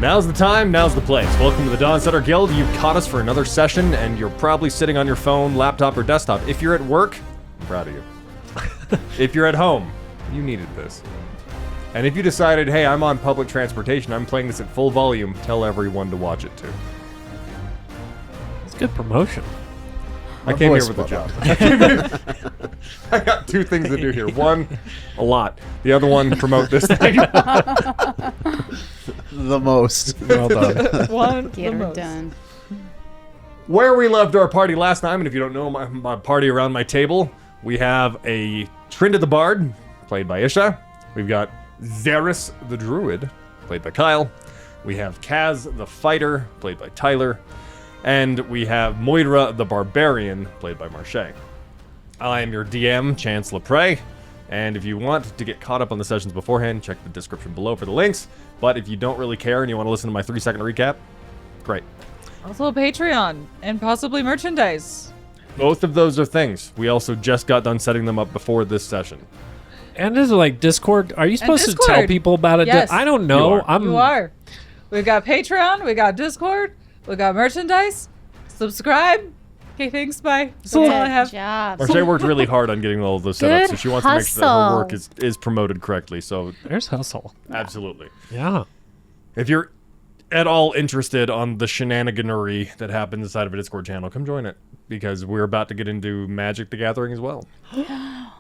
Now's the time, now's the place. Welcome to the DawnSetter Guild. You've caught us for another session, and you're probably sitting on your phone, laptop, or desktop. If you're at work, I'm proud of you. If you're at home, you needed this. And if you decided, hey, I'm on public transportation, I'm playing this at full volume, tell everyone to watch it too. It's good promotion. I came here with a job. I got two things to do here. One, a lot. The other one, promote this thing. The most. Well done. One, Get her done. Where we left our party last time, and if you don't know my party around my table, we have a Trynda the Bard, played by Isha. We've got Zerus the Druid, played by Kyle. We have Kaz the Fighter, played by Tyler. And we have Moira the Barbarian, played by Marche. I am your DM, Chance Lepre. And if you want to get caught up on the sessions beforehand, check the description below for the links. But if you don't really care and you want to listen to my 3-second recap, great. Also a Patreon and possibly merchandise. Both of those are things. We also just got done setting them up before this session. And this is like Discord. Are you supposed to tell Discord. people about it? Yes. I don't know. You are. We've got Patreon, we got Discord, we got merchandise. Subscribe. Okay, thanks, bye. That's all I have. Good job. Marche worked really hard on getting all of those set up, Good so she wants to make sure that her hustle. work is promoted correctly. So There's hustle. absolutely. Yeah. If you're at all interested on the shenaniganery that happens inside of a Discord channel, come join it, because we're about to get into Magic the Gathering as well.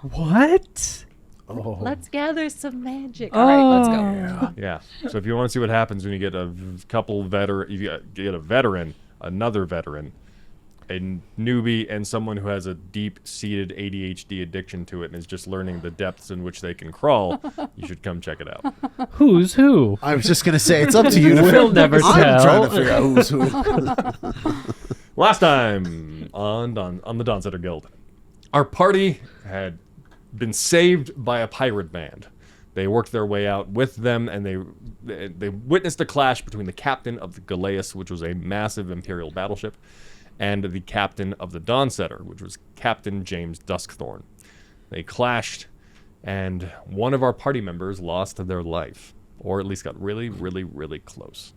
What? Oh. Let's gather some magic. All right, let's go. Yeah. So if you want to see what happens when you get a couple get a veteran, another veteran, a newbie, and someone who has a deep-seated ADHD addiction to it and is just learning the depths in which they can crawl, you should come check it out. Who's who? I was just going to say, it's up to you to We'll never I'm tell. trying to figure out who's who. Last time on the DawnSetter Guild, our party had been saved by a pirate band. They worked their way out with them, and they witnessed a clash between the captain of the Galeas, which was a massive Imperial battleship, and the captain of the DawnSetter, which was Captain James Duskthorn. They clashed, and one of our party members lost their life, or at least got really, really, really close.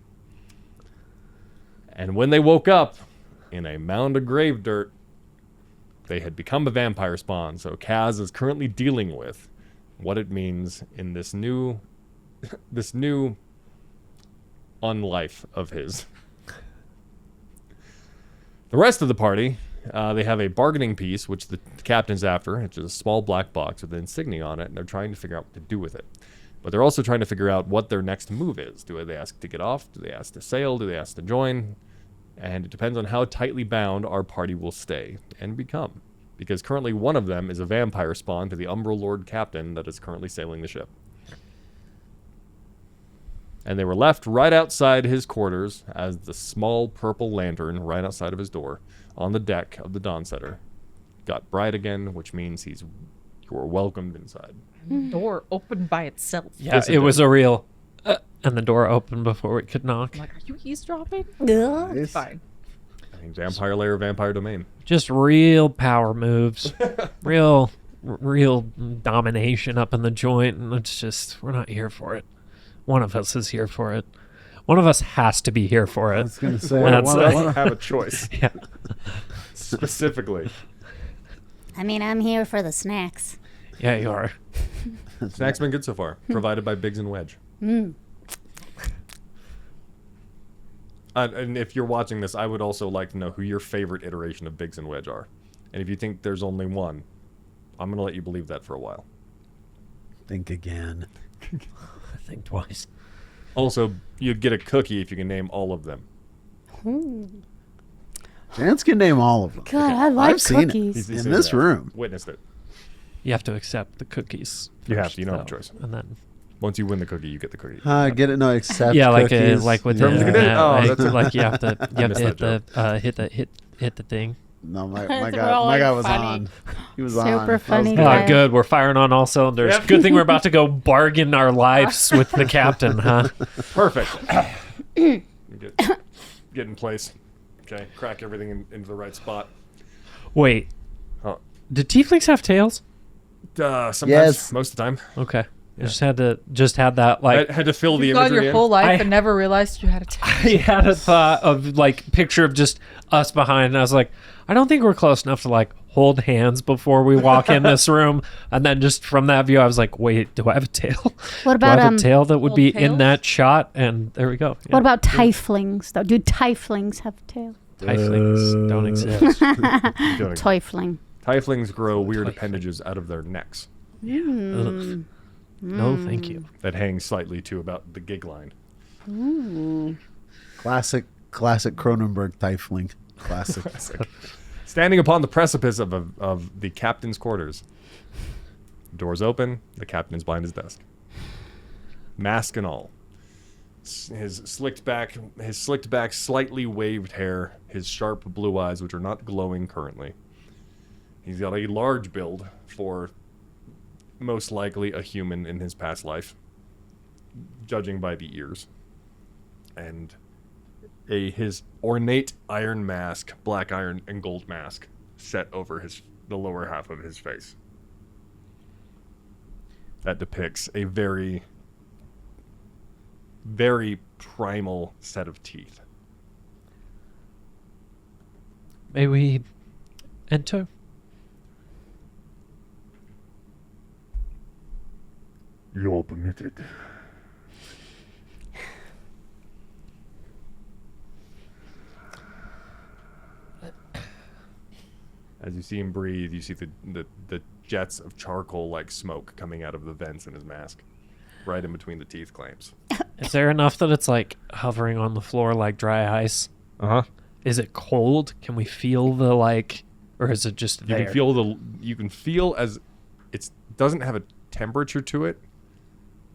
And when they woke up in a mound of grave dirt, they had become a vampire spawn, so Kaz is currently dealing with what it means in this new unlife of his. The rest of the party, they have a bargaining piece, which the captain's after, which is a small black box with an insignia on it, and they're trying to figure out what to do with it. But they're also trying to figure out what their next move is. Do they ask to get off? Do they ask to sail? Do they ask to join? And it depends on how tightly bound our party will stay and become. Because currently one of them is a vampire spawn to the Umbral Lord Captain that is currently sailing the ship. And they were left right outside his quarters as the small purple lantern right outside of his door on the deck of the DawnSetter got bright again, which means you are welcomed inside. Door opened by itself. Yeah, Yes, it was a real... and the door opened before we could knock. I'm like, are you eavesdropping? It's Fine. I think Vampire Lair, Vampire Domain. Just real power moves. real domination up in the joint, and it's just, we're not here for it. One of us is here for it. One of us has to be here for I it. was going to say, That's- I want to have a choice. Yeah. Specifically. I mean, I'm here for the snacks. Yeah, you are. Snack's been good so far. Provided by Biggs and Wedge. And if you're watching this, I would also like to know who your favorite iteration of Biggs and Wedge are. And if you think there's only one, I'm going to let you believe that for a while. think again. Think twice. Also, you'd get a cookie if you can name all of them. Chance can name all of them. God, I like I've seen cookies. it in seen this that. room. Witnessed it. You have to accept the cookies. You have first, to, you don't have a though, choice. And then, Once you win the cookie, you get the cookie. Get it? No, accept yeah, like cookies. like with Terms the and conditions. Oh, like, that's- like you have to missed hit that the hit the thing. No, my They're guy all, my guy like, was funny. on. He was Super on. That was funny good. guy. Oh, good. We're firing on all cylinders. Yep. Good thing we're about to go bargain our lives with the captain, huh? Perfect. get in place. Okay, crack everything into the right spot. Wait, Huh. do tieflings have tails? Sometimes, Yes. most of the time. Okay. Just had that like I had to fill the You've gone imagery your in. whole life I- and never realized you had a tattoo. I had a thought of like picture of just us behind, and I was like, I don't think we're close enough to like hold hands before we walk in this room. And then just from that view, I was like, wait, do I have a tail? What Do I about have a tail that would Hold be tails? in that shot? And there we go. what about tieflings though? Do tieflings have tails? Tieflings don't exist. Doing- Tiefling. Tieflings grow weird appendages out of their necks Ugh. No, thank you. that hang slightly to about the gig line. Classic Cronenberg Tiefling. Classic. Standing upon the precipice of the captain's quarters. Doors open. The captain is behind his desk. Mask and all. His slicked back, slightly waved hair, his sharp blue eyes, which are not glowing currently. He's got a large build for most likely a human in his past life, judging by the ears. And his ornate iron mask, black iron and gold mask, set over the lower half of his face. That depicts a very, very primal set of teeth. May we enter? You're permitted. As you see him breathe, you see the jets of charcoal-like smoke coming out of the vents in his mask, right in between the teeth clamps. Is there enough that it's like hovering on the floor like dry ice? Uh-huh. Is it cold? Can we feel the like, or is it just You there? can feel as it doesn't have a temperature to it,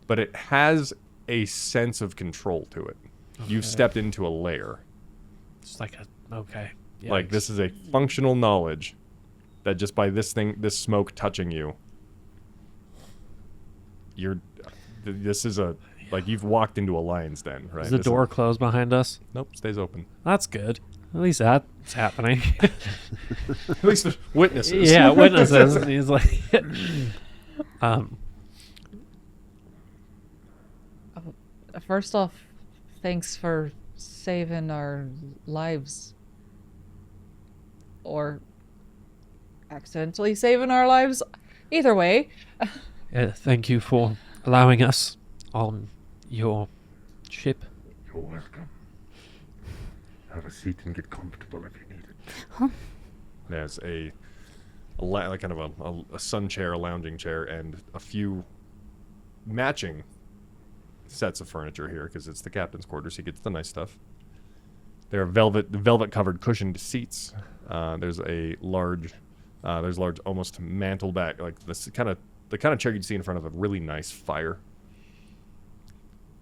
but it has a sense of control to it. You've stepped into a layer. It's like a okay. Like Yikes. this is a functional knowledge that just by this smoke touching you, this is like you've walked into a lion's den, right? Is the door closed behind us? Nope, stays open. That's good. At least that's happening. At least there's witnesses. Yeah, witnesses. And he's like, First off, thanks for saving our lives. Or accidentally saving our lives. Either way. yeah, thank you for allowing us on your ship. You're welcome. Have a seat and get comfortable if you need it. There's like kind of a sun chair, a lounging chair, and a few matching sets of furniture here because it's the captain's quarters. He gets the nice stuff. There are velvet covered cushioned seats. There's large almost mantle back, like the kind of chair you'd see in front of a really nice fire.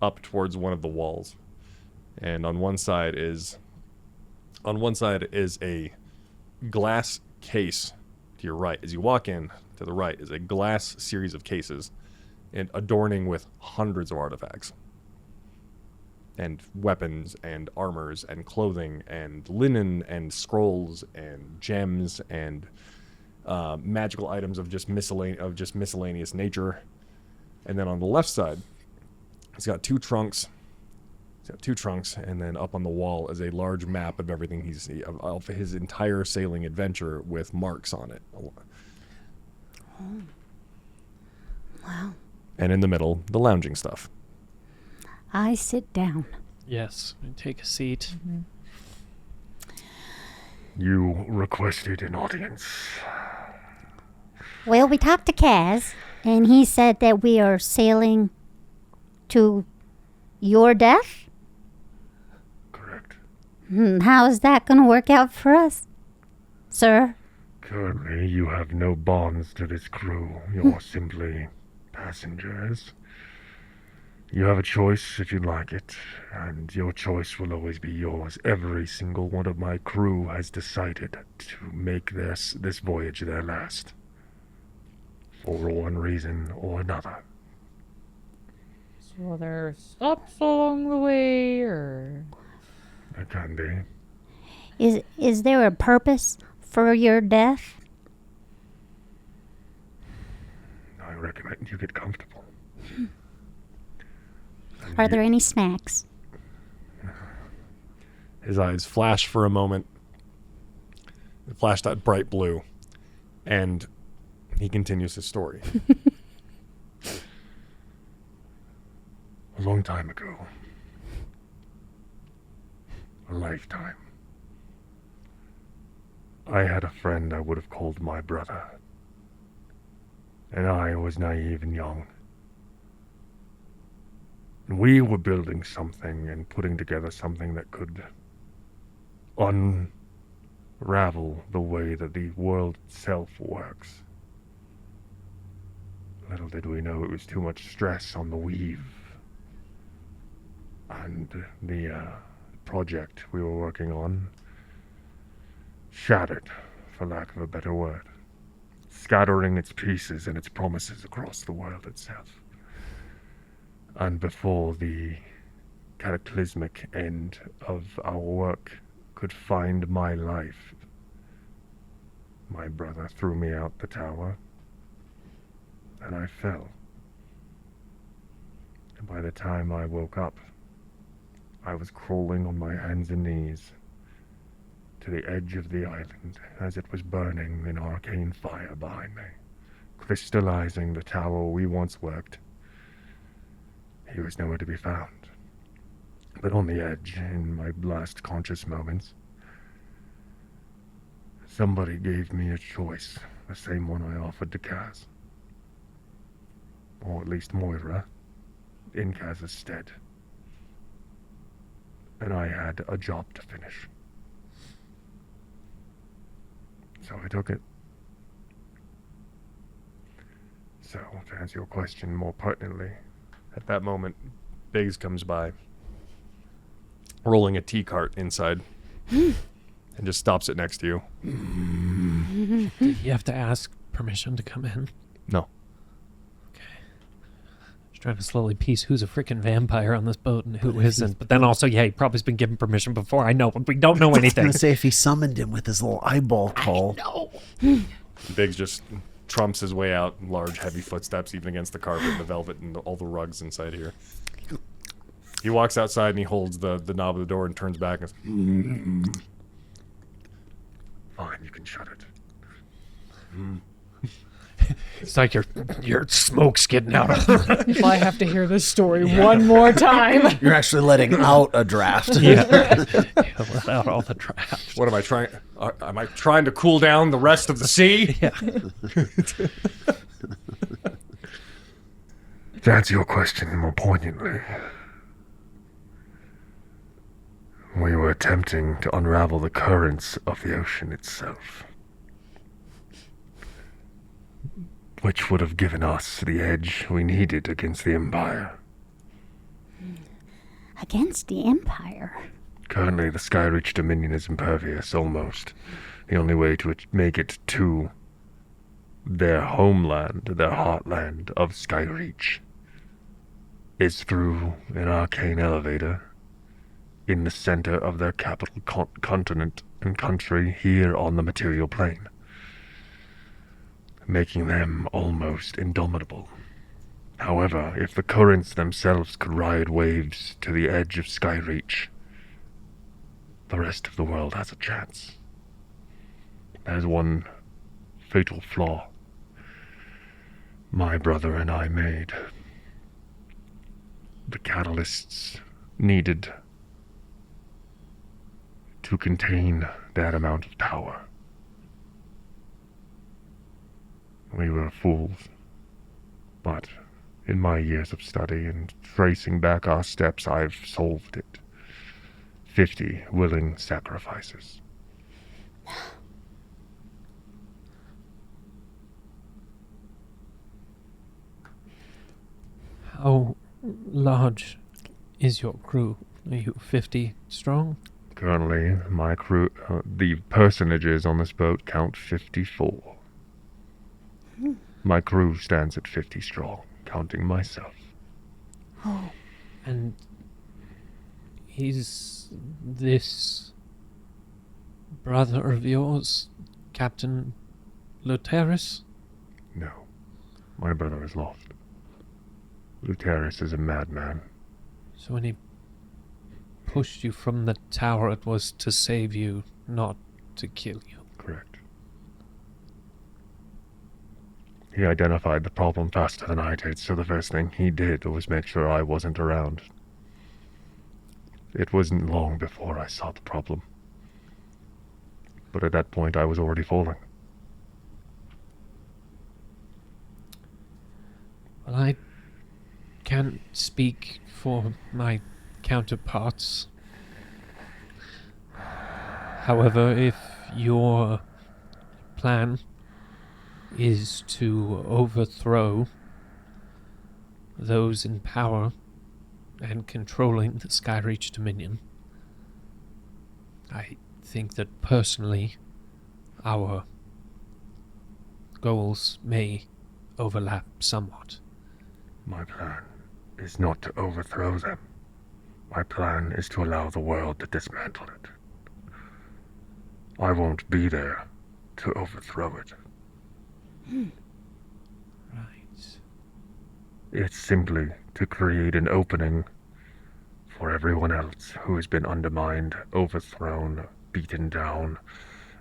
Up towards one of the walls, and on one side is a glass case to your right. As you walk in, to the right is a glass series of cases, and adorning with hundreds of artifacts. And weapons and armors and clothing and linen and scrolls and gems and magical items of just miscellaneous nature. And then on the left side, he's got two trunks. And then up on the wall is a large map of everything of his entire sailing adventure with marks on it. Wow. And in the middle, the lounging stuff. I sit down. Yes, take a seat. You requested an audience. Well, we talked to Kaz, and he said that we are sailing to your death. Correct. How is that going to work out for us, sir? Currently, you have no bonds to this crew. You're simply passengers. You have a choice if you like it, and your choice will always be yours. Every single one of my crew has decided to make this voyage their last. For one reason or another. So there stops along the way, or There can be. Is there a purpose for your death? I recommend you get comfortable. Are there any snacks? His eyes flash for a moment. They flash that bright blue. And he continues his story. A long time ago. A lifetime. I had a friend I would have called my brother. And I was naive and young. And we were building something and putting together something that could unravel the way that the world itself works. Little did we know it was too much stress on the weave. And the project we were working on shattered, for lack of a better word, scattering its pieces and its promises across the world itself. And before the cataclysmic end of our work could find my life, my brother threw me out the tower, and I fell. And by the time I woke up, I was crawling on my hands and knees to the edge of the island as it was burning in arcane fire behind me, crystallizing the tower we once worked. He was nowhere to be found. But on the edge, in my last conscious moments, somebody gave me a choice, the same one I offered to Kaz. Or at least Moira, in Kaz's stead. And I had a job to finish. So I took it. So, to answer your question more pertinently, At that moment, Biggs comes by, rolling a tea cart inside, and just stops it next to you. Did you have to ask permission to come in? No. Just trying to slowly piece who's a freaking vampire on this boat and who isn't. But then also, yeah, he probably's been given permission before. I know, but we don't know I was anything. gonna say if he summoned him with his little eyeball call. Biggs just trumps his way out, large, heavy footsteps, even against the carpet and the velvet and all the rugs inside here. He walks outside and he holds the knob of the door and turns back and says, fine, you can shut it. It's like your smoke's getting out of If I have to hear this story one more time. You're actually letting out a draft. let out all the trash. what am I trying? Am I trying to cool down the rest of the sea? Yeah. To answer your question more poignantly, we were attempting to unravel the currents of the ocean itself, which would have given us the edge we needed against the Empire. Against the Empire? Currently, the Skyreach Dominion is impervious, almost. The only way to make it to their homeland, their heartland of Skyreach, is through an arcane elevator in the center of their capital continent and country here on the material plane, making them almost indomitable. However, if the currents themselves could ride waves to the edge of Skyreach, the rest of the world has a chance. There's one fatal flaw my brother and I made. The catalysts needed to contain that amount of power. We were fools, but in my years of study and tracing back our steps, I've solved it. 50 willing sacrifices. How large is your crew? Are you 50 strong? Currently, my crew, the personages on this boat count 54. My crew stands at 50 strong, counting myself. And is this brother of yours, Captain Luteris? No, my brother is lost. Lucaris is a madman. So when he pushed you from the tower, it was to save you, not to kill you. Correct. He identified the problem faster than I did, so the first thing he did was make sure I wasn't around. It wasn't long before I saw the problem. But at that point, I was already falling. Well, I can't speak for my counterparts. However, if your plan is to overthrow those in power and controlling the Skyreach Dominion, I think that personally our goals may overlap somewhat. My plan is not to overthrow them. My plan is to allow the world to dismantle it. I won't be there to overthrow it. Right. It's simply to create an opening for everyone else who has been undermined, overthrown, beaten down,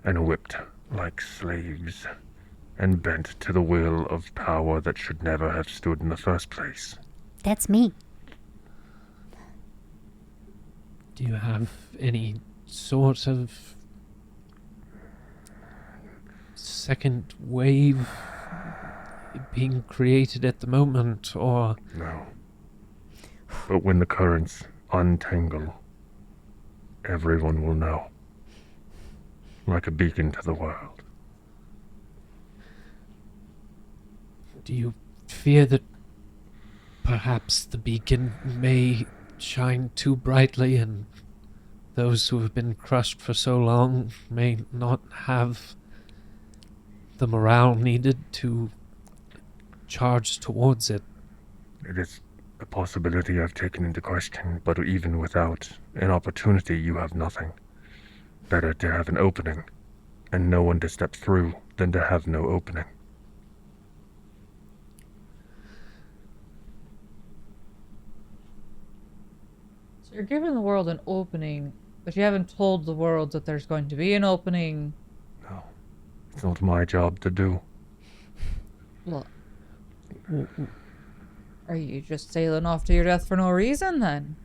and whipped like slaves, and bent to the will of power that should never have stood in the first place. That's me. Do you have any sort of second wave being created at the moment, or... No. But when the currents untangle, everyone will know. Like a beacon to the world. do you fear that perhaps the beacon may shine too brightly and those who have been crushed for so long may not have the morale needed to charge towards it? It is a possibility I've taken into question, but even without an opportunity, you have nothing. Better to have an opening, and no one to step through, than to have no opening. So you're giving the world an opening, but you haven't told the world that there's going to be an opening. No, it's not my job to do. Well, are you just sailing off to your death for no reason, then?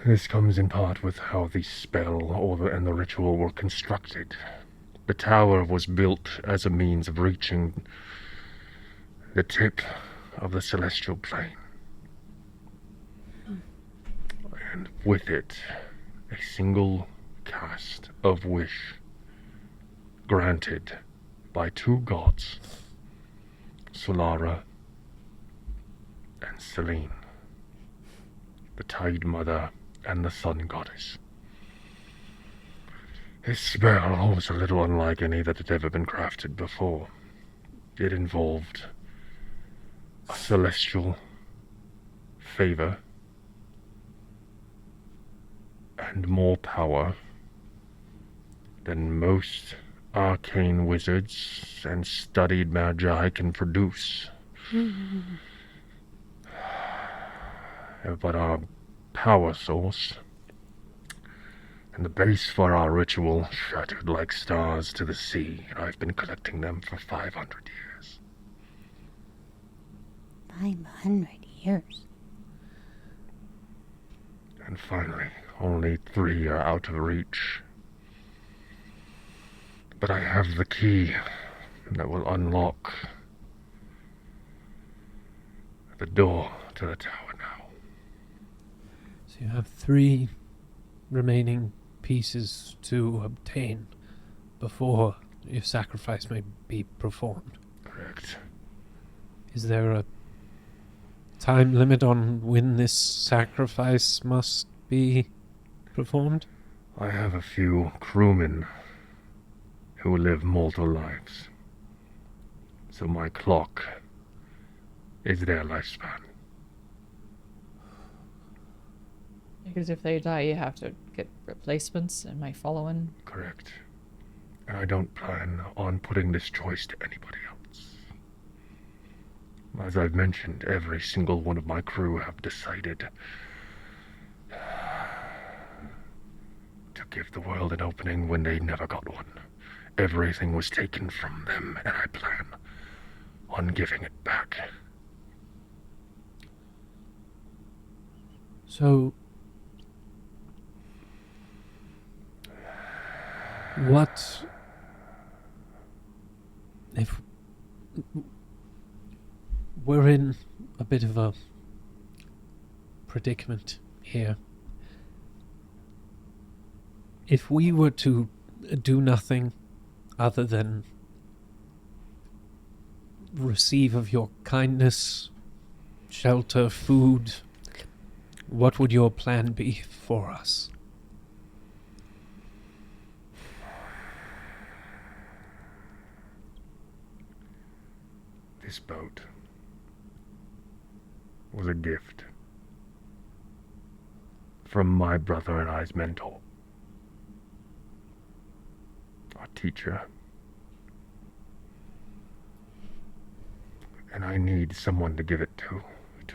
This comes in part with how the spell and the ritual were constructed. The tower was built as a means of reaching the tip of the celestial plane. And with it, a single cast of wish granted by two gods, Solara and Selene, the Tide Mother and the Sun Goddess. This spell was a little unlike any that had ever been crafted before. It involved a celestial favor and more power than most arcane wizards and studied magi can produce. But our power source and the base for our ritual shattered like stars to the sea. I've been collecting them for 500 years. 500 years. And finally, only 3 are out of reach. But I have the key that will unlock the door to the tower now. So you have 3 remaining pieces to obtain before your sacrifice may be performed. Correct. Is there a time limit on when this sacrifice must be performed? I have a few crewmen who live mortal lives. So my clock is their lifespan. Because if they die, you have to get replacements. Am I following? Correct. And I don't plan on putting this choice to anybody else. As I've mentioned, every single one of my crew have decided to give the world an opening when they never got one. Everything was taken from them, and I plan on giving it back. So, what if we're in a bit of a predicament here? If we were to do nothing other than receive of your kindness, shelter, food, what would your plan be for us? This boat was a gift from my brother and I's mentor, our teacher. And I need someone to give it to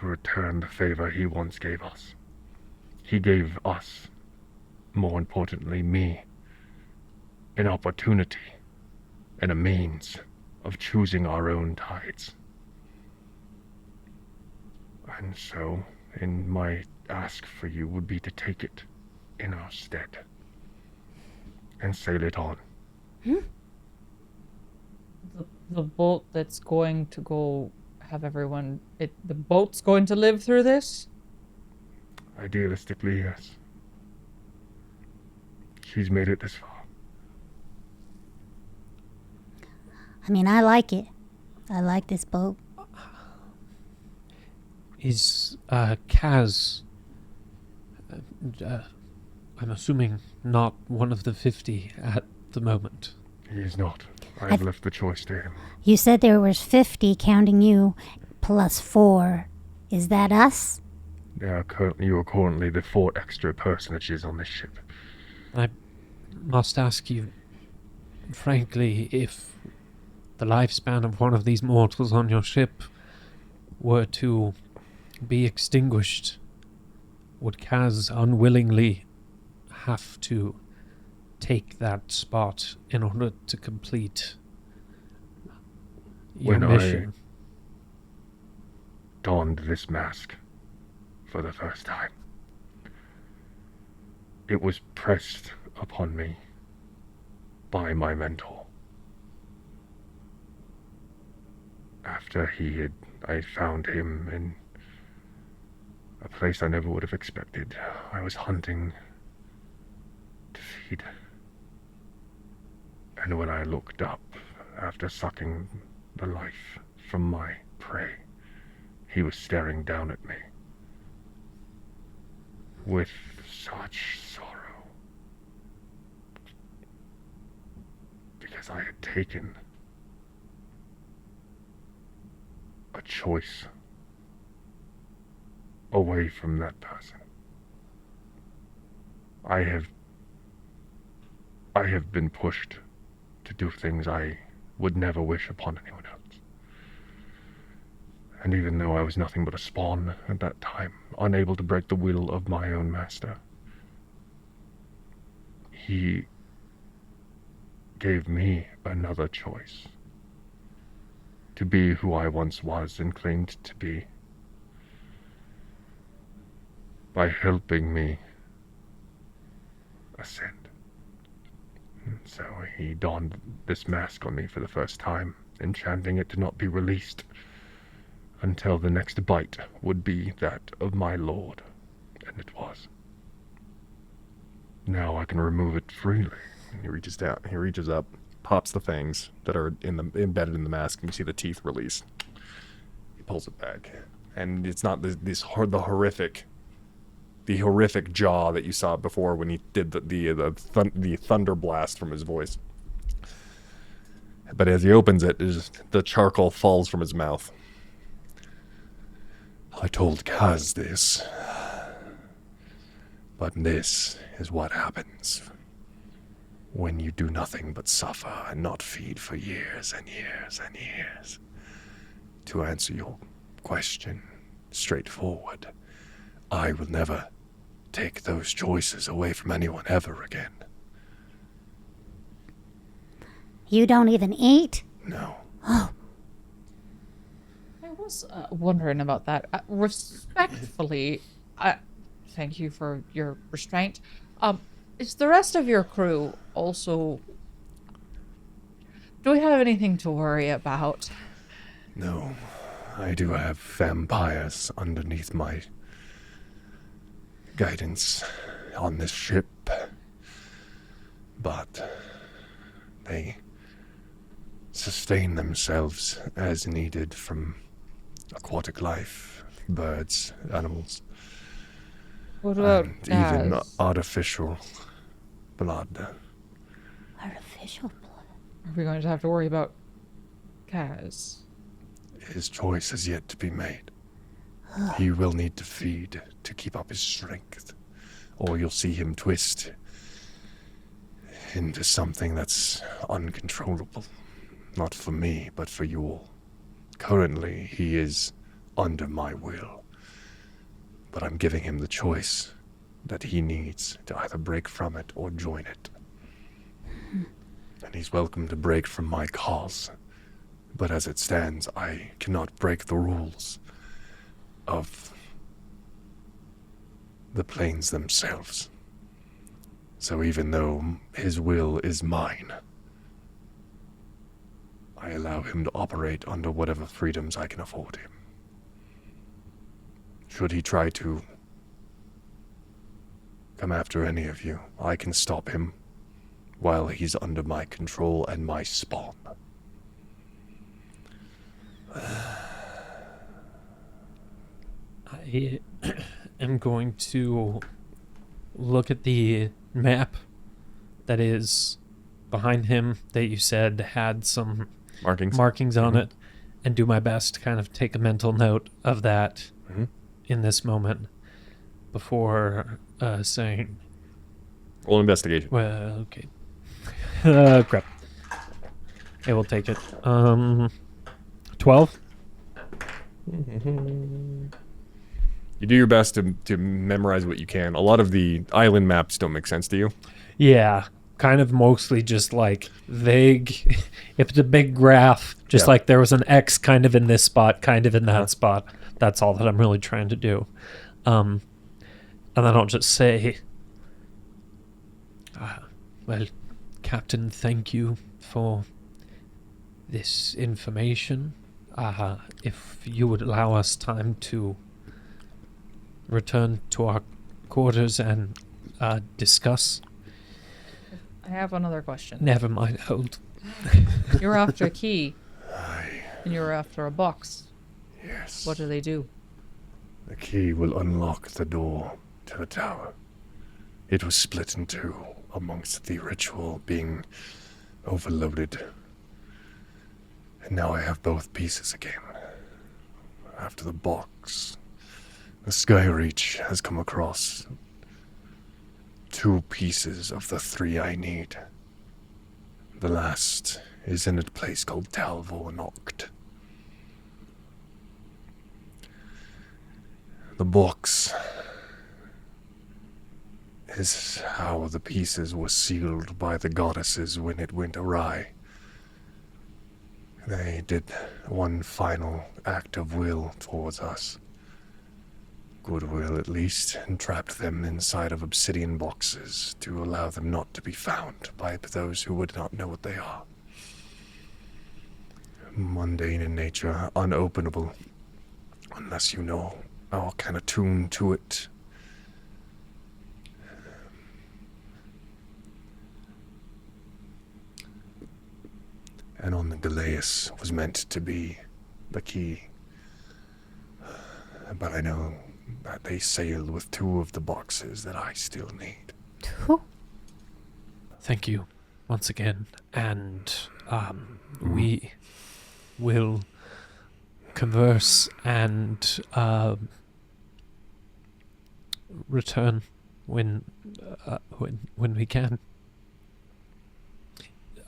return the favor he once gave us. He gave us, more importantly me, an opportunity and a means of choosing our own tides. And so, in my ask for you would be to take it in our stead and sail it on. The boat that's going to go have everyone... the boat's going to live through this? Idealistically, yes. She's made it this far. I mean, I like it. I like this boat. Is Kaz, I'm assuming, not one of the 50 at the moment? He is not. I've left the choice to him. You said there was 50, counting you, plus 4. Is that us? You are currently the 4 extra personages on this ship. I must ask you, frankly, if the lifespan of one of these mortals on your ship were to be extinguished, would Kaz unwillingly have to take that spot in order to complete your When mission? I donned this mask for the first time, it was pressed upon me by my mentor. After I found him in a place I never would have expected. I was hunting to feed. And when I looked up, after sucking the life from my prey, he was staring down at me with such sorrow, because I had taken a choice away from that person. I have been pushed to do things I would never wish upon anyone else. And even though I was nothing but a spawn at that time, unable to break the will of my own master, he gave me another choice. To be who I once was and claimed to be. By helping me ascend. So he donned this mask on me for the first time, enchanting it to not be released until the next bite would be that of my lord. And it was. Now I can remove it freely. He reaches down. He reaches up, pops the fangs that are embedded in the mask, and you see the teeth release. He pulls it back, and it's not the horrific jaw that you saw before when he did the thunder blast from his voice. But as he opens it, the charcoal falls from his mouth. I told Kaz this, but this is what happens when you do nothing but suffer and not feed for years and years and years. to answer your question straightforward, I will never take those choices away from anyone ever again. You don't even eat? No. Oh, I was wondering about that. Respectfully, thank you for your restraint. Is the rest of your crew also... Do we have anything to worry about? No. I do have vampires underneath my guidance on this ship. But they sustain themselves as needed from aquatic life, birds, animals, What about and even Gaz? artificial blood. artificial blood. Are we going to have to worry about Kaz? His choice is yet to be made. He will need to feed to keep up his strength, or you'll see him twist into something that's uncontrollable. Not for me, but for you all. Currently, he is under my will, but I'm giving him the choice that he needs to either break from it or join it. And he's welcome to break from my cause, but as it stands, I cannot break the rules of the planes themselves. So even though his will is mine, I allow him to operate under whatever freedoms I can afford him. Should he try to come after any of you, I can stop him while he's under my control and my spawn. I am going to look at the map that is behind him that you said had some Markings. on it, and do my best to kind of take a mental note of that Mhm. in this moment before saying, Roll investigation. well, okay. Crap. I will take it. 12? You do your best to memorize what you can. A lot of the island maps don't make sense to you. Yeah. Kind of mostly just like vague. If it's a big graph, just Yeah. like there was an X kind of in this spot, kind of in that spot. That's all that I'm really trying to do. And then I'll just say, well, Captain, thank you for this information. If you would allow us time to return to our quarters and discuss. I have another question. Never mind, hold. You're after a key, Aye, and you're after a box. yes. What do they do? The key will unlock the door to the tower. It was split in two amongst the ritual being overloaded. And now I have both pieces again. After the box, the Skyreach has come across 2 pieces of the 3 I need. The last is in a place called Talvor Noct. The box is how the pieces were sealed by the goddesses when it went awry. They did one final act of will towards us. Goodwill, at least, and trapped them inside of obsidian boxes to allow them not to be found by those who would not know what they are. Mundane in nature, unopenable, unless you know or can attune to it. And on the Galeas was meant to be the key. But I know that they sailed with 2 of the boxes that I still need. Thank you once again. And we will converse and return when we can.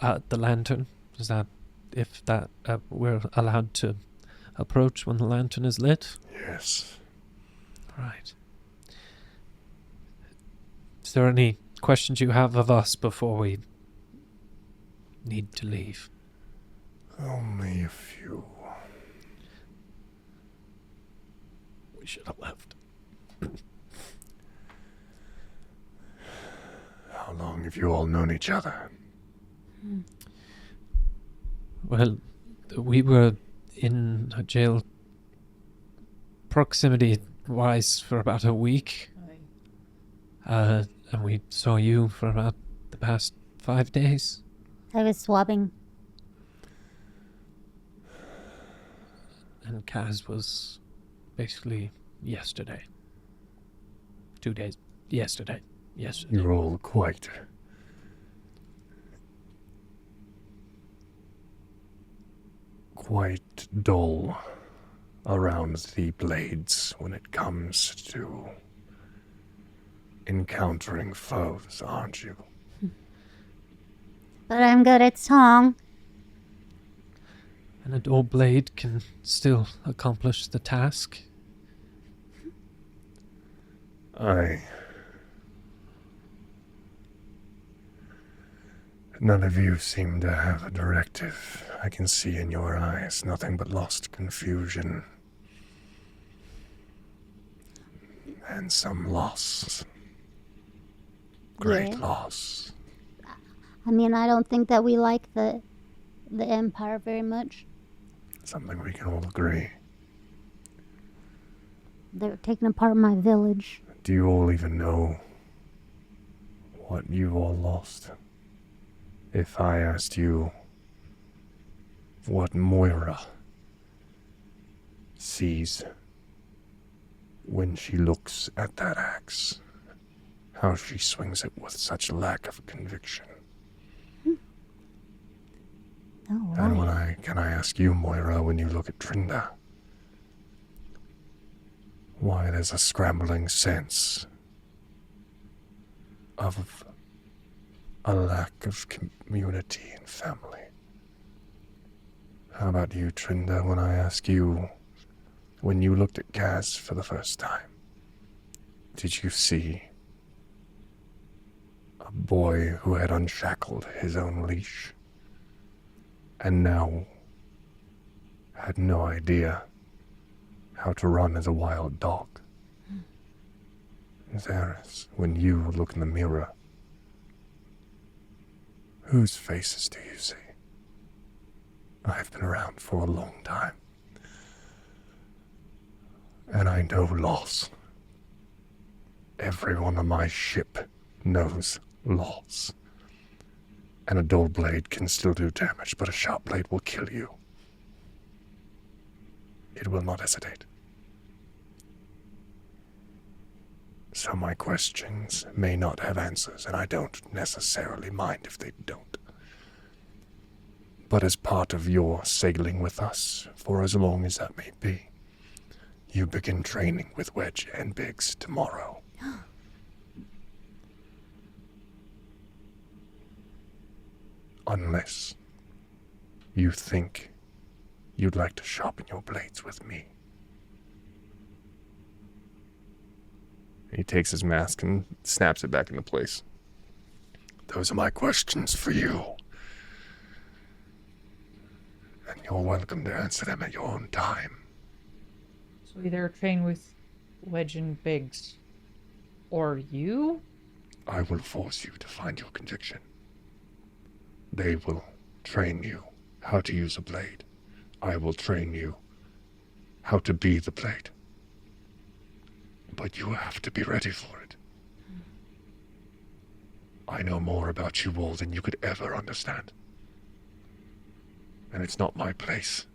The lantern, is that if that we're allowed to approach when the lantern is lit? Yes. Right. Is there any questions you have of us before we need to leave? Only a few. We should have left. How long have you all known each other? Well, we were in a jail proximity-wise for about a week. And we saw you for about the past 5 days. I was swabbing. And Kaz was basically yesterday. 2 days. Yesterday. You're all quite dull around the blades when it comes to encountering foes, aren't you? But I'm good at song. And a dull blade can still accomplish the task. None of you seem to have a directive. I can see in your eyes nothing but lost confusion. And some loss. Great Yeah. loss. I mean, I don't think that we like the Empire very much. Something we can all agree. They're taking apart my village. Do you all even know what you all lost? If I asked you what Moira sees when she looks at that axe, how she swings it with such lack of conviction. Oh, And right. can I ask you, Moira, when you look at Trynda, why there's a scrambling sense of a lack of community and family? How about you, Trynda, when I ask you, when you looked at Kaz for the first time, did you see a boy who had unshackled his own leash and now had no idea how to run as a wild dog? Zerus, when you look in the mirror, whose faces do you see? I've been around for a long time, and I know loss. Everyone on my ship knows loss. And a dull blade can still do damage, but a sharp blade will kill you. It will not hesitate. So my questions may not have answers, and I don't necessarily mind if they don't. But as part of your sailing with us, for as long as that may be, you begin training with Wedge and Biggs tomorrow. Unless you think you'd like to sharpen your blades with me. He takes his mask and snaps it back into place. Those are my questions for you. And you're welcome to answer them at your own time. So either train with Wedge and Biggs, or you? I will force you to find your conviction. They will train you how to use a blade. I will train you how to be the blade. But you have to be ready for it. I know more about you all than you could ever understand. And it's not my place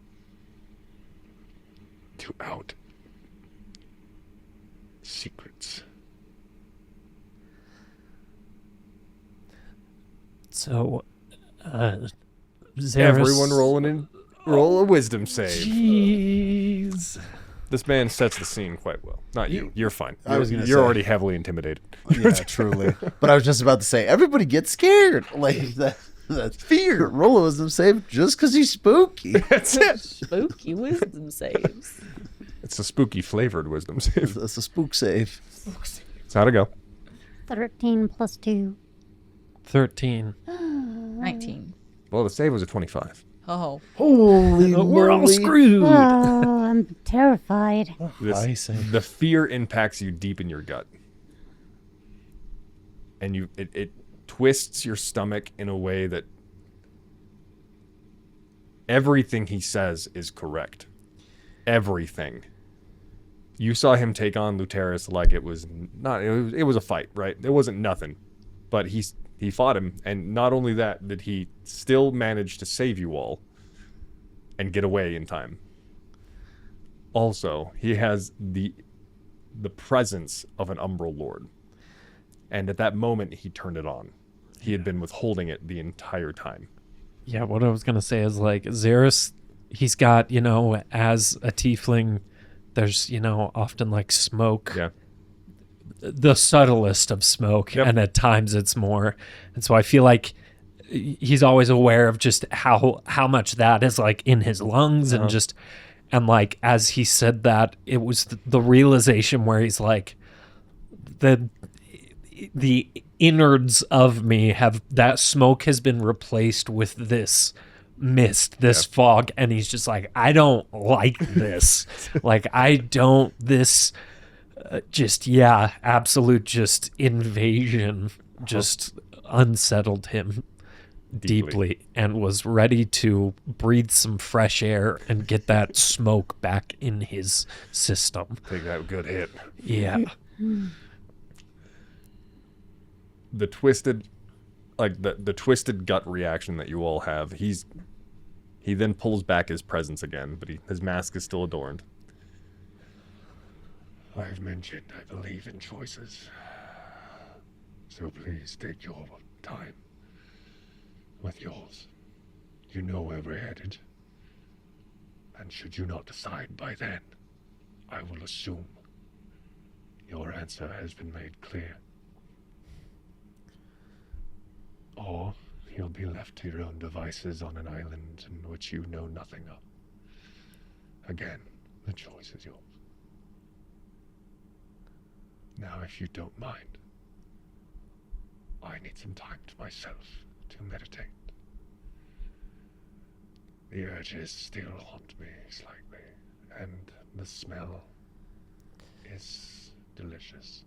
to out secrets. So, Zerus... Everyone roll a wisdom save. Jeez. This man sets the scene quite well. Not you. You're fine. I was gonna You're say. already heavily intimidated. Yeah, truly. But I was just about to say, everybody gets scared. Like that. That's Fear. Roll a wisdom save just because he's spooky. That's it. Spooky wisdom saves. It's a spooky flavored wisdom save. That's a spook save. So how'd it go? 13 plus 2. 13. 19. Well, the save was a 25. Oh. Holy We're all moly. screwed. Oh, I'm terrified. I see. The fear impacts you deep in your gut. And it twists your stomach in a way that everything he says is correct. Everything. You saw him take on Luteris like it was not. It was a fight, right? It wasn't nothing, but he fought him, and not only that, did he still manage to save you all and get away in time. Also, he has the presence of an Umbral Lord, and at that moment, he turned it on. He had been withholding it the entire time. Yeah, what I was going to say is like Zerus, he's got, as a tiefling, there's, often like smoke. Yeah. The subtlest of smoke, Yep. and at times it's more. And so I feel like he's always aware of just how much that is like in his lungs and just, and like as he said that, it was the realization where he's like, the innards of me that smoke has been replaced with this mist, this fog, and he's just like, I don't like this. Absolute just invasion just unsettled him deeply and was ready to breathe some fresh air and get that smoke back in his system. Take that good hit. Yeah. The twisted, the twisted gut reaction that you all have. He then pulls back his presence again, but his mask is still adorned. I've mentioned I believe in choices. So please take your time with yours. You know where we're headed. And should you not decide by then, I will assume your answer has been made clear. Or you'll be left to your own devices on an island in which you know nothing of. Again, the choice is yours. Now, if you don't mind, I need some time to myself to meditate. The urges still haunt me slightly, and the smell is delicious.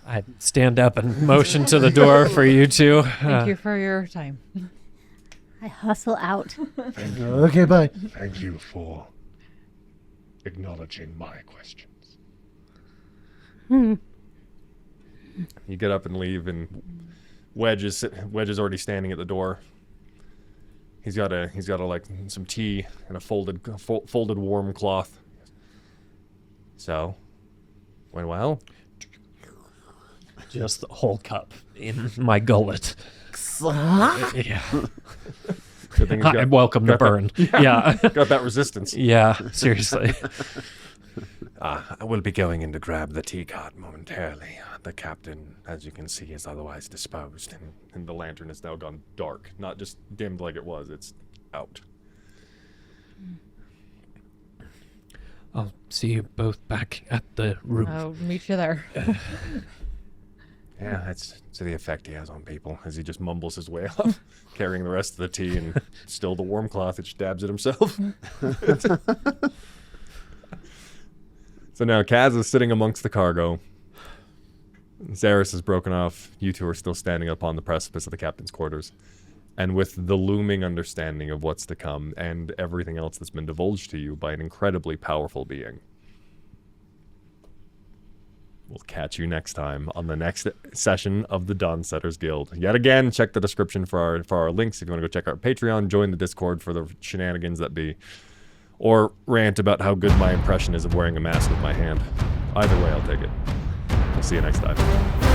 I stand up and motion to the door for you two. Thank you for your time. I hustle out. Thank you. Okay, bye. Thank you for acknowledging my questions. You get up and leave, and Wedge is already standing at the door. He's got like some tea and a folded warm cloth. So, went well. Just the whole cup in my gullet. Yeah. Good thing he's I welcome the burn. Yeah. got that resistance. Yeah, seriously. I will be going in to grab the tea cart momentarily. The captain, as you can see, is otherwise disposed, and the lantern has now gone dark. Not just dimmed like it was, it's out. I'll see you both back at the room. I'll meet you there. Yeah, that's to the effect he has on people, as he just mumbles his way off, carrying the rest of the tea and still the warm cloth that stabs at himself. So now Kaz is sitting amongst the cargo. Zerus is broken off. You two are still standing upon the precipice of the captain's quarters. And with the looming understanding of what's to come and everything else that's been divulged to you by an incredibly powerful being. We'll catch you next time on the next session of the DawnSetters Guild. Yet again, check the description for our links if you want to go check out Patreon, join the Discord for the shenanigans that be, or rant about how good my impression is of wearing a mask with my hand. Either way, I'll take it. We'll see you next time.